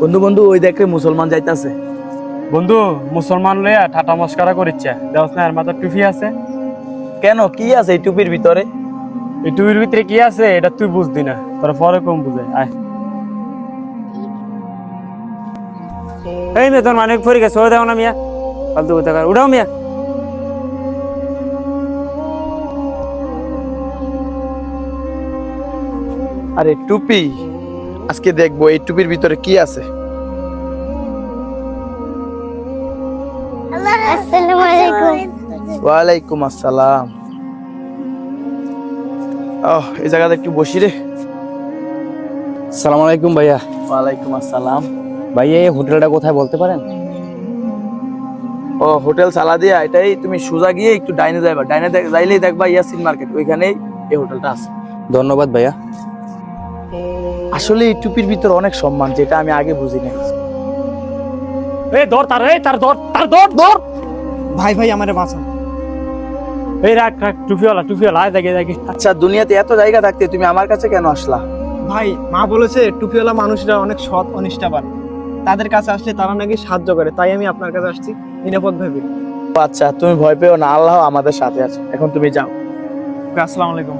বন্ধু বন্ধু ওই দেখে মুসলমান যাইতাছে। বন্ধু, মুসলমান লইয়া ঠাটা মস্কারা করিচ্ছে। দেওস না, এর মাথার টুপি আছে। কেন, কি আছে এই টুপির ভিতরে? এই টুপির ভিতরে কি আছে এটা তুই বুঝদি না, তোর পরে কম বুঝে আয়। এই মেয়ে, তোর মানে ফরি গেছে, দেও না মিয়া, ফালতু কথা কর, উঠাও মিয়া। আরে টুপি, আজকে দেখবো এই টুপির ভিতরে কি আছে। আসসালামু আলাইকুম। ওয়ালাইকুম আসসালাম। এই জায়গাতে একটু বসি রে। সালাম আলাইকুম ভাইয়া। ওয়ালাইকুম আসসালাম। ভাইয়া এই হোটেলটা কোথায় বলতে পারেন? হোটেল সালাদিয়া, এটাই তুমি সোজা গিয়ে একটু ডাইনে যাইবা, ডাইনে যাইলেই দেখবা ইয়াসিন মার্কেট, ওইখানেই এই হোটেলটা আছে। ধন্যবাদ ভাইয়া। আসলে এই টুপির ভিতরে অনেক সম্মান, যেটা আমি আগে বুঝি নাই। এই ধর তার, এই তার ধর, তার ধর ধর। ভাই ভাই আমারে বাঁচান। এই রাখ রাখ, টুপিওয়ালা আয়, দেখে দেখে। আচ্ছা, দুনিয়াতে এত জায়গা থাকতে তুমি আমার কাছে কেন আসলা? ভাই, মা বলেছে টুপিওয়ালা মানুষরা অনেক সৎ ও নিষ্ঠাবান, তাদের কাছে আসলে তারা নাকি সাহায্য করে, তাই আমি আপনার কাছে আসছি নিরাপদ ভেবে। আচ্ছা, তুমি ভয় পেও না, আল্লাহ আমাদের সাথে আছে। এখন তুমি যাও। আসসালামু আলাইকুম।